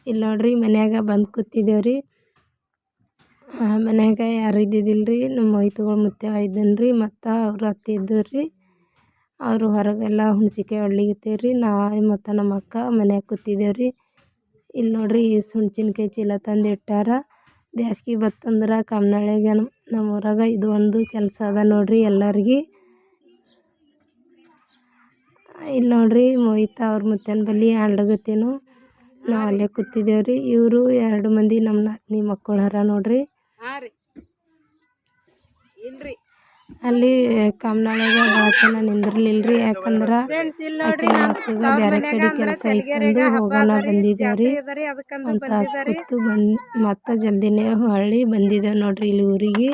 ಇಲ್ಲಿ ನೋಡ್ರಿ ಮನ್ಯಾಗ ಬಂದು ಕೂತಿದ್ದೇವ್ರಿ. ಮನ್ಯಾಗ ಯಾರು ಇದ್ದಿದ್ದಿಲ್ರಿ. ನಮ್ಮ ಮೈತುಗಳು ಮುತ್ತೆ ಇದ್ದನ್ರಿ ಮತ್ತು ಅವ್ರ ಅತ್ತೆ ಇದ್ದವ್ರಿ. ಅವರು ಹೊರಗೆಲ್ಲ ಹುಣ್ಸಿಕಾಯಿ ಹೊಡ್ಲಿಕತ್ತೀವ್ರಿ. ನಾ ಮತ್ತು ನಮ್ಮ ಅಕ್ಕ ಮನ್ಯಾಗ ಕೂತಿದ್ದೇವ್ರಿ. ಇಲ್ಲಿ ನೋಡ್ರಿ ಹುಣ್ಸಿನ್ಕಾಯಿ ಚೀಲ ತಂದು ಇಟ್ಟಾರ. ಬ್ಯಾಸ್ಗೆ ಬತ್ತಂದ್ರೆ ಕಮ್ನಾಳ್ಯಾಗ ನಮ್ಮ ಊರಾಗ ಇದು ಒಂದು ಕೆಲಸ ಅದ ನೋಡ್ರಿ ಎಲ್ಲರಿಗೆ. ಇಲ್ಲಿ ನೋಡ್ರಿ ಮೊಯ್ತ ಅವ್ರ ಮುತ್ತನ ಬಲ್ಲಿ ಆಡ್ಲಗತ್ತೇನು. ನಾವು ಅಲ್ಲೇ ಕೂತಿದ್ದೇವ್ರಿ. ಇವರು 2 ಮಂದಿ ನಮ್ಮ ನಾದಿನಿ ಮಕ್ಕಳು ಹರ ನೋಡ್ರಿ. ಅಲ್ಲಿ ಕಮ್ನಾಳ್ಯಾಗ ಭಾಳತನ ನಿಂದಿರ್ಲಿಲ್ರಿ. ಯಾಕಂದ್ರೆ ಆಕಿನ ಮಕ್ಕಗ ಬೇರೆ ಕಡೆ ಕೆಲಸ ಇತ್ತಂದು ಹೋಗೋಣ ಬಂದಿದ್ದೇವ್ರಿ ಅಂತ ಕೂತು ಮತ್ತೆ ಜಲ್ದಿನೇ ಹೊಳ್ಳಿ ಬಂದಿದ್ದೇವೆ ನೋಡ್ರಿ ಇಲ್ಲಿ ಊರಿಗೆ.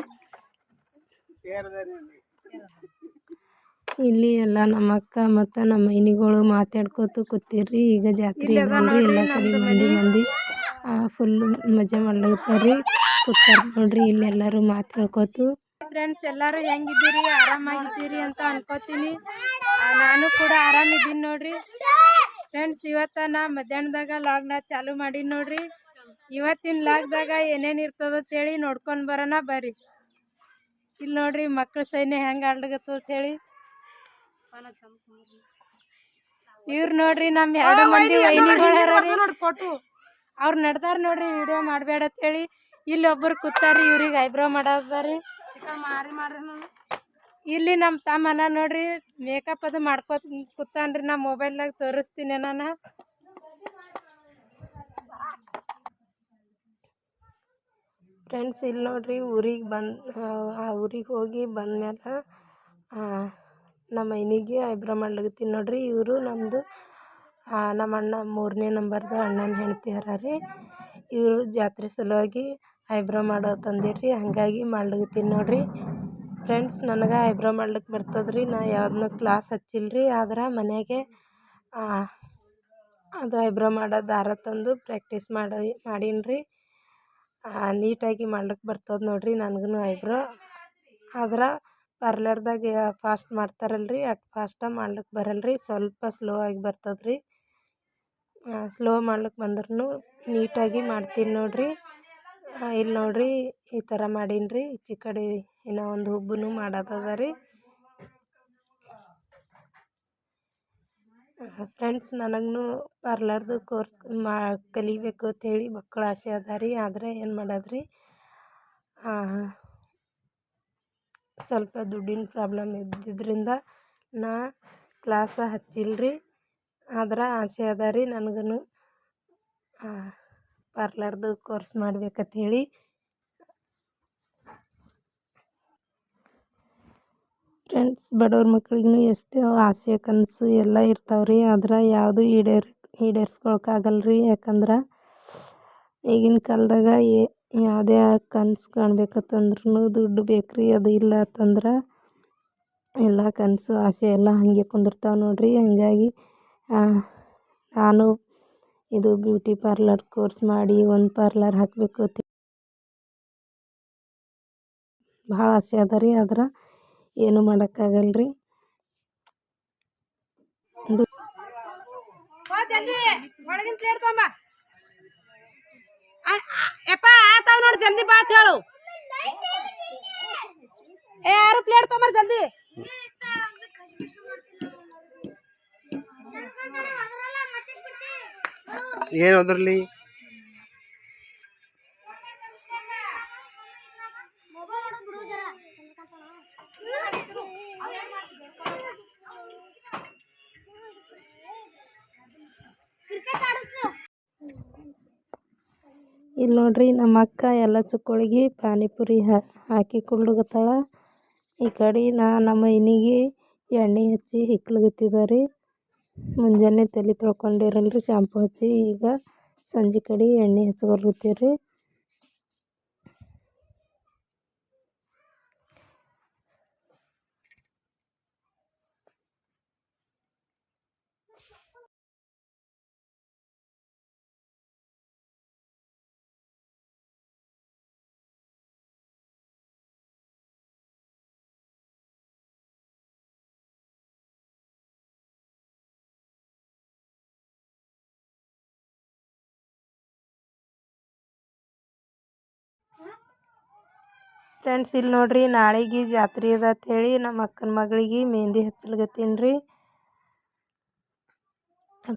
ಇಲ್ಲಿ ಎಲ್ಲ ನಮ್ಮ ಅಕ್ಕ ಮತ್ತು ನಮ್ಮ ಮೈನಿಗಳು ಮಾತಾಡ್ಕೋತ ಕೂತಿರ್ರಿ. ಈಗ ಜಾತ್ರೆ ಇದಲ್ರಿ, ಎಲ್ಲ ಕಡೆ ಮಂದಿ ಫುಲ್ ಮಜಾ ಮಾಡ್ಲತ್ತಾರ್ರಿ. ಕೂತಾರ ನೋಡ್ರಿ ಇಲ್ಲಿ ಎಲ್ಲರೂ ಮಾತಾಡ್ಕೋತು. ಫ್ರೆಂಡ್ಸ್ ಎಲ್ಲರೂ ಹೆಂಗಿದ್ದೀರಿ? ಆರಾಮಾಗಿದ್ದೀರಿ ಅಂತ ಅನ್ಕೋತೀನಿ. ನಾನು ಕೂಡ ಆರಾಮಿದ್ದೀನಿ ನೋಡ್ರಿ. ಫ್ರೆಂಡ್ಸ್ ಇವತ್ತು ನಾ ಮಧ್ಯಾಹ್ನದಾಗ ಲಾಗ್ನ ಚಾಲು ಮಾಡೀನಿ ನೋಡ್ರಿ. ಇವತ್ತಿನ ಲಾಗ್ದಾಗ ಏನೇನು ಇರ್ತದಂತೇಳಿ ನೋಡ್ಕೊಂಡು ಬರೋಣ ಬರ್ರಿ. ಇಲ್ಲಿ ನೋಡ್ರಿ ಮಕ್ಕಳ ಸೈನ್ಯ ಹೆಂಗೆ ಆಡ್ಲಿಕತ್ತದ ಹೇಳಿ. ಇವ್ರು ನೋಡ್ರಿ ನಮ್ಮ 2 ಮಂದಿ ವೈನಿಗಳು ಅವ್ರು ನಡ್ದಾರ ನೋಡ್ರಿ. ವಿಡಿಯೋ ಮಾಡಬೇಡ ಅಂತೇಳಿ ಇಲ್ಲಿ ಒಬ್ಬರು ಕೂತಾರಿ. ಇವ್ರಿಗೆ ಐಬ್ರೋ ಮಾಡಾರಿ. ಇಲ್ಲಿ ನಮ್ಮ ತಮ್ಮನ ನೋಡ್ರಿ ಮೇಕಪ್ ಅದು ಮಾಡ್ಕೋತ ಕೂತಾನ್ರಿ. ನಾ ಮೊಬೈಲ್ನಾಗ ತೋರಿಸ್ತೀನಿ ನಾನು. ಫ್ರೆಂಡ್ಸ್ ಇಲ್ಲಿ ನೋಡ್ರಿ ಊರಿಗೆ ಹೋಗಿ ಬಂದ್ಮೇಲೆ ನಮ್ಮ ಮೈನಿಗೆ ಐಬ್ರೋ ಮಾಡ್ಲಿಕತ್ತೀನಿ ನೋಡ್ರಿ. ಇವರು ನಮ್ಮದು ನಮ್ಮ ಅಣ್ಣ 3ನೇ ನಂಬರ್ದು ಅಣ್ಣನ ಹೆಂಡ್ತಿ ಹರ. ಇವರು ಜಾತ್ರೆ ಸಲುವಾಗಿ ಐಬ್ರೋ ಮಾಡೋ ತಂದಿರ್ರಿ. ಹಾಗಾಗಿ ಮಾಡ್ಲಿಕತ್ತೀನಿ ನೋಡ್ರಿ. ಫ್ರೆಂಡ್ಸ್ ನನಗೆ ಐಬ್ರೋ ಮಾಡ್ಲಿಕ್ಕೆ ಬರ್ತದ್ರಿ. ನಾ ಯಾವುದನ್ನೂ ಕ್ಲಾಸ್ ಹಚ್ಚಿಲ್ರಿ. ಆದ್ರೆ ಮನೆಯಾಗೆ ಅದು ಐಬ್ರೋ ಮಾಡೋ ದಾರ ತಂದು ಪ್ರಾಕ್ಟೀಸ್ ಮಾಡೀನ್ರಿ. ನೀಟಾಗಿ ಮಾಡ್ಲಿಕ್ಕೆ ಬರ್ತದೆ ನೋಡ್ರಿ ನನಗೂ ಐಬ್ರೋ. ಆದ್ರೆ ಪಾರ್ಲರ್ದಾಗ ಫಾಸ್ಟ್ ಮಾಡ್ತಾರಲ್ರಿ, ಅಷ್ಟು ಫಾಸ್ಟಾಗಿ ಮಾಡ್ಲಿಕ್ಕೆ ಬರಲ್ರಿ. ಸ್ವಲ್ಪ ಸ್ಲೋ ಆಗಿ ಬರ್ತದ್ರಿ. ಸ್ಲೋ ಮಾಡ್ಲಿಕ್ಕೆ ಬಂದ್ರೂ ನೀಟಾಗಿ ಮಾಡ್ತೀನಿ ನೋಡ್ರಿ. ಇಲ್ಲಿ ನೋಡ್ರಿ ಈ ಥರ ಮಾಡೀನ್ರಿ. ಈಚೆ ಕಡೆ ಇನ್ನೂ ಒಂದು ಹುಬ್ಬನ್ನು ಮಾಡೋದದ ರೀ. ಫ್ರೆಂಡ್ಸ್ ನನಗೂ ಪಾರ್ಲರ್ದು ಕೋರ್ಸ್ ಕಲಿಬೇಕು ಅಂಥೇಳಿ ಮಕ್ಕಳ ಆಸೆ ಅದ ರೀ. ಆದರೆ ಏನು ಮಾಡೋದ್ರಿ, ಸ್ವಲ್ಪ ದುಡ್ಡಿನ ಪ್ರಾಬ್ಲಮ್ ಇದ್ದಿದ್ದರಿಂದ ನಾ ಕ್ಲಾಸ ಹಚ್ಚಿಲ್ರಿ. ಆದ್ರೆ ಆಸೆ ಅದ ರೀ ನನಗೂ ಪಾರ್ಲರ್ದು ಕೋರ್ಸ್ ಮಾಡ್ಬೇಕಂತ ಹೇಳಿ. ಫ್ರೆಂಡ್ಸ್ ಬಡವ್ರ ಮಕ್ಳಿಗೂ ಎಷ್ಟು ಆಸೆ ಕನಸು ಎಲ್ಲ ಇರ್ತಾವ್ರಿ. ಆದ್ರೆ ಯಾವುದು ಈಡೇರಿಸ್ಕೊಳಕ್ಕಾಗಲ್ರಿ. ಯಾಕಂದ್ರೆ ಈಗಿನ ಕಾಲದಾಗ ಯಾವುದೇ ಕನಸು ಕಾಣ್ಬೇಕಂತಂದ್ರೂ ದುಡ್ಡು ಬೇಕ್ರಿ. ಅದು ಇಲ್ಲ ಅಂತಂದ್ರೆ ಎಲ್ಲ ಕನಸು ಆಸೆ ಎಲ್ಲ ಹಾಗೆ ಕುಂದಿರ್ತಾವೆ ನೋಡ್ರಿ. ಹಂಗಾಗಿ ನಾನು ಇದು ಬ್ಯೂಟಿ ಪಾರ್ಲರ್ ಕೋರ್ಸ್ ಮಾಡಿ ಒಂದು ಪಾರ್ಲರ್ ಹಾಕಬೇಕು ಭಾಳ ಆಸೆ ಅದ ರೀ. ಆದ್ರೆ ಏನು ಮಾಡೋಕ್ಕಾಗಲ್ರಿ. ನೋಡಿ ಜಲ್ದಿ ಬಾ ಅಂತ ಹೇಳು. ಯಾರು ಪ್ಲೇಟ್ ತೊಗೊಂಬರ್ ಜಲ್ದಿ. ಏನು ಅದರಲ್ಲಿ ಇಲ್ಲಿ ನೋಡ್ರಿ ನಮ್ಮ ಅಕ್ಕ ಎಲ್ಲ ಚುಕ್ಕೋಳಿಗೆ ಪಾನಿಪುರಿ ಹಾಕಿ ಕುಡ್ಲಗತ್ತಾಳ. ಈ ಕಡೆ ನಮ್ಮ ಮೈನಿಗೆ ಎಣ್ಣೆ ಹಚ್ಚಿ ಹಿಕ್ಲಗತ್ತಿದ್ದಾರೆ. ಮುಂಜಾನೆ ತಲೆ ತೊಳ್ಕೊಂಡಿರಲ್ರಿ ಶಾಂಪು ಹಚ್ಚಿ. ಈಗ ಸಂಜೆ ಕಡೆ ಎಣ್ಣೆ ಹಚ್ಕೊಳ್ತೀವ್ರಿ. ಫ್ರೆಂಡ್ಸ್ ಇಲ್ಲಿ ನೋಡ್ರಿ ನಾಳೆಗೆ ಜಾತ್ರೆ ಅದ ಅಂಥೇಳಿ ನಮ್ಮ ಅಕ್ಕನ ಮಗಳಿಗೆ ಮೆಹಂದಿ ಹಚ್ಚಲ್ಗತ್ತೀನಿ ರೀ.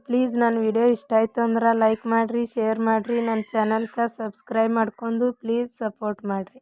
ಪ್ಲೀಸ್ ನನ್ನ ವಿಡಿಯೋ ಇಷ್ಟ ಆಯ್ತು ಅಂದ್ರೆ ಲೈಕ್ ಮಾಡಿರಿ, ಶೇರ್ ಮಾಡಿರಿ, ನನ್ನ ಚಾನಲ್ಗೆ ಸಬ್ಸ್ಕ್ರೈಬ್ ಮಾಡ್ಕೊಂಡು ಪ್ಲೀಸ್ ಸಪೋರ್ಟ್ ಮಾಡಿರಿ.